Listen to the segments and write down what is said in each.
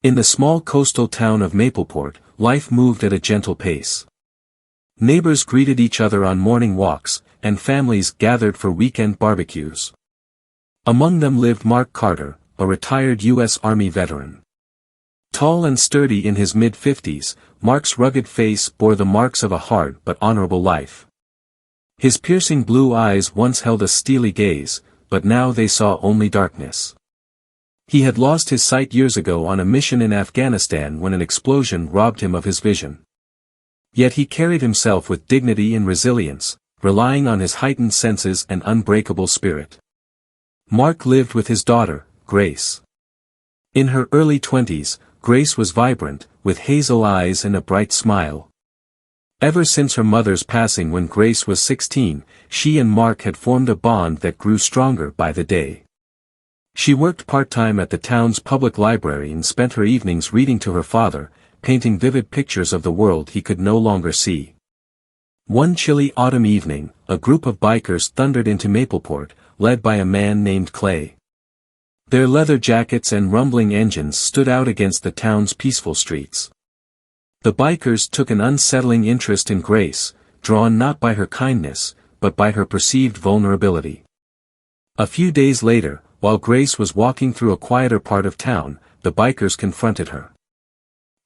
In the small coastal town of Mapleport, life moved at a gentle pace. Neighbors greeted each other on morning walks, and families gathered for weekend barbecues. Among them lived Mark Carter, a retired U.S. Army veteran. Tall and sturdy in his mid-50s, Mark's rugged face bore the marks of a hard but honorable life. His piercing blue eyes once held a steely gaze, but now they saw only darkness. He had lost his sight years ago on a mission in Afghanistan when an explosion robbed him of his vision. Yet he carried himself with dignity and resilience, relying on his heightened senses and unbreakable spirit. Mark lived with his daughter, Grace. In her early 20s, Grace was vibrant, with hazel eyes and a bright smile. Ever since her mother's passing when Grace was 16, she and Mark had formed a bond that grew stronger by the day. She worked part-time at the town's public library and spent her evenings reading to her father, painting vivid pictures of the world he could no longer see. One chilly autumn evening, a group of bikers thundered into Mapleport, led by a man named Clay. Their leather jackets and rumbling engines stood out against the town's peaceful streets. The bikers took an unsettling interest in Grace, drawn not by her kindness, but by her perceived vulnerability. A few days later, while Grace was walking through a quieter part of town, the bikers confronted her.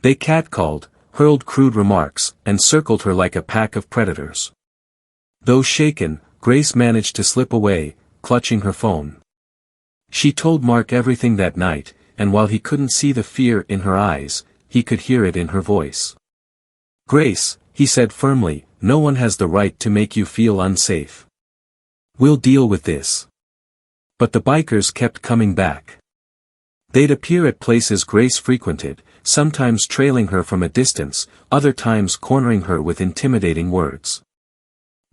They catcalled, hurled crude remarks, and circled her like a pack of predators. Though shaken, Grace managed to slip away, clutching her phone. She told Mark everything that night, and while he couldn't see the fear in her eyes, he could hear it in her voice. "Grace," he said firmly, "no one has the right to make you feel unsafe. We'll deal with this." But the bikers kept coming back. They'd appear at places Grace frequented, sometimes trailing her from a distance, other times cornering her with intimidating words.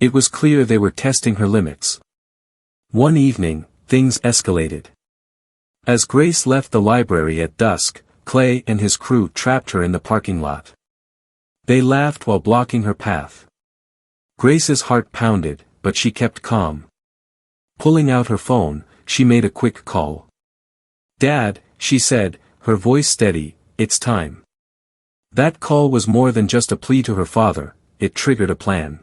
It was clear they were testing her limits. One evening, things escalated. As Grace left the library at dusk, Clay and his crew trapped her in the parking lot. They laughed while blocking her path. Grace's heart pounded, but she kept calm. Pulling out her phone, she made a quick call. "Dad," she said, her voice steady, "it's time." That call was more than just a plea to her father, it triggered a plan.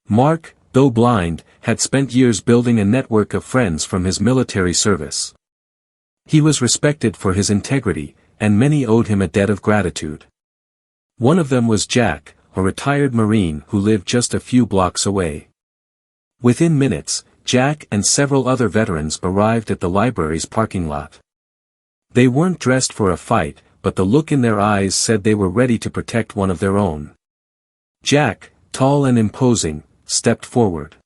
Mark, though blind, had spent years building a network of friends from his military service. He was respected for his integrity, and many owed him a debt of gratitude. One of them was Jack, a retired Marine who lived just a few blocks away. Within minutes, Jack and several other veterans arrived at the library's parking lot. They weren't dressed for a fight, but the look in their eyes said they were ready to protect one of their own. Jack, tall and imposing, stepped forward.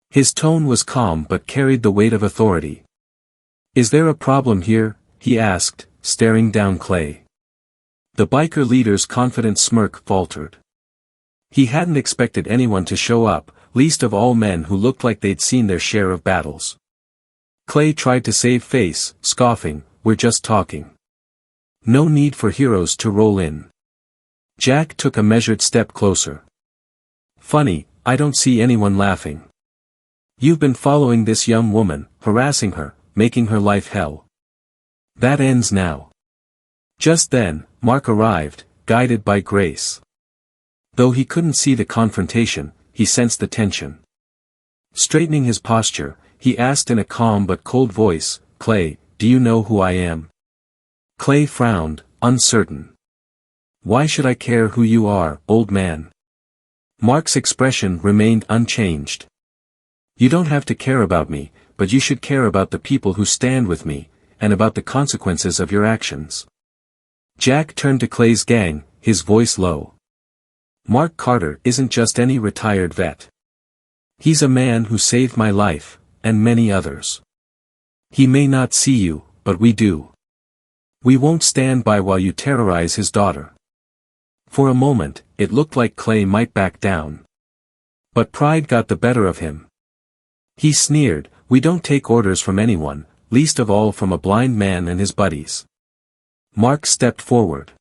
His tone was calm but carried the weight of authority. "Is there a problem here?" he asked, staring down Clay. The biker leader's confident smirk faltered. He hadn't expected anyone to show up, least of all men who looked like they'd seen their share of battles. Clay tried to save face, scoffing, "We're just talking. No need for heroes to roll in." Jack took a measured step closer. "Funny, I don't see anyone laughing. You've been following this young woman, harassing her, making her life hell. That ends now." Just then, Mark arrived, guided by Grace. Though he couldn't see the confrontation, he sensed the tension. Straightening his posture, he asked in a calm but cold voice, "Clay, do you know who I am?" Clay frowned, uncertain. "Why should I care who you are, old man?" Mark's expression remained unchanged. "You don't have to care about me, but you should care about the people who stand with me, and about the consequences of your actions." Jack turned to Clay's gang, his voice low. "Mark Carter isn't just any retired vet. He's a man who saved my life, and many others. He may not see you, but we do. We won't stand by while you terrorize his daughter." For a moment, it looked like Clay might back down. But pride got the better of him. He sneered, "We don't take orders from anyone, least of all from a blind man and his buddies." Mark stepped forward.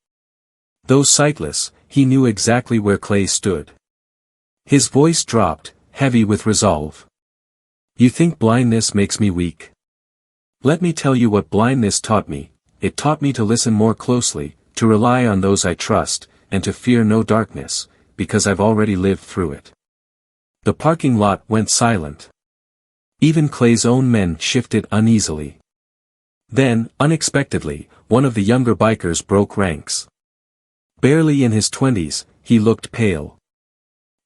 Though sightless, he knew exactly where Clay stood. His voice dropped, heavy with resolve. "You think blindness makes me weak? Let me tell you what blindness taught me, it taught me to listen more closely, to rely on those I trust, and to fear no darkness, because I've already lived through it." The parking lot went silent. Even Clay's own men shifted uneasily. Then, unexpectedly, one of the younger bikers broke ranks. Barely in his 20s, he looked pale.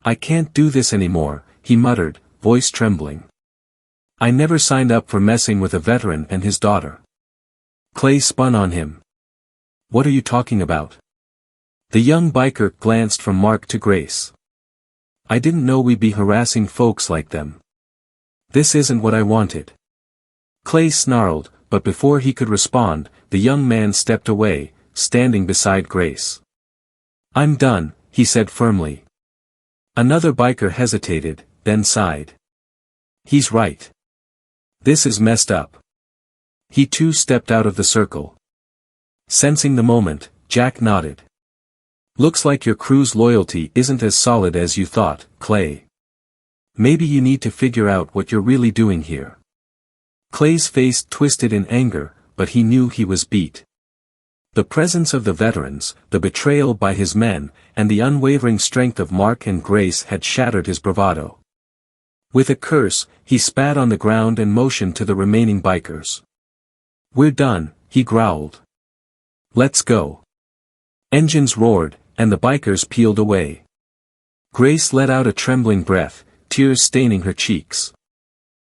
"I can't do this anymore," he muttered, voice trembling. "I never signed up for messing with a veteran and his daughter." Clay spun on him. "What are you talking about?" The young biker glanced from Mark to Grace. "I didn't know we'd be harassing folks like them. This isn't what I wanted." Clay snarled, but before he could respond, the young man stepped away, standing beside Grace. "I'm done," he said firmly. Another biker hesitated, then sighed. "He's right. This is messed up." He too stepped out of the circle. Sensing the moment, Jack nodded. "Looks like your crew's loyalty isn't as solid as you thought, Clay. Maybe you need to figure out what you're really doing here." Clay's face twisted in anger, but he knew he was beat. The presence of the veterans, the betrayal by his men, and the unwavering strength of Mark and Grace had shattered his bravado. With a curse, he spat on the ground and motioned to the remaining bikers. "We're done," he growled. "Let's go." Engines roared, and the bikers peeled away. Grace let out a trembling breath, tears staining her cheeks.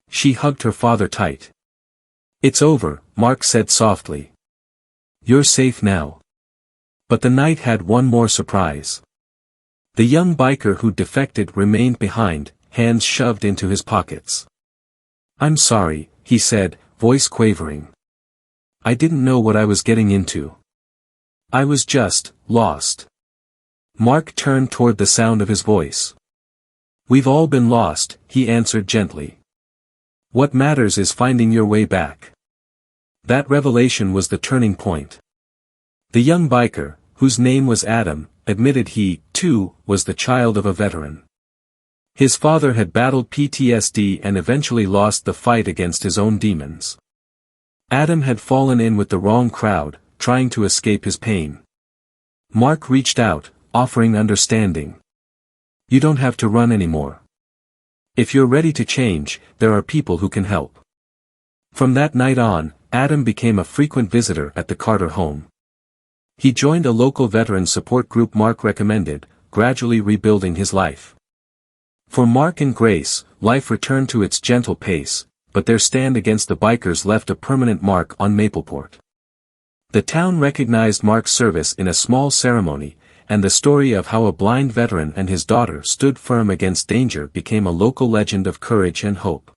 She hugged her father tight. "It's over," Mark said softly. "You're safe now." But the night had one more surprise. The young biker who defected remained behind, hands shoved into his pockets. "I'm sorry," he said, voice quavering. "I didn't know what I was getting into. I was just lost." Mark turned toward the sound of his voice. "We've all been lost," he answered gently. "What matters is finding your way back." That revelation was the turning point. The young biker, whose name was Adam, admitted he, too, was the child of a veteran. His father had battled PTSD and eventually lost the fight against his own demons. Adam had fallen in with the wrong crowd, trying to escape his pain. Mark reached out, offering understanding. "You don't have to run anymore. If you're ready to change, there are people who can help." From that night on, Adam became a frequent visitor at the Carter home. He joined a local veteran support group Mark recommended, gradually rebuilding his life. For Mark and Grace, life returned to its gentle pace, but their stand against the bikers left a permanent mark on Mapleport. The town recognized Mark's service in a small ceremony, and the story of how a blind veteran and his daughter stood firm against danger became a local legend of courage and hope.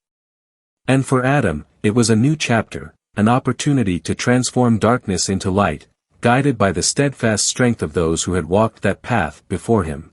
And for Adam, it was a new chapter, an opportunity to transform darkness into light, guided by the steadfast strength of those who had walked that path before him.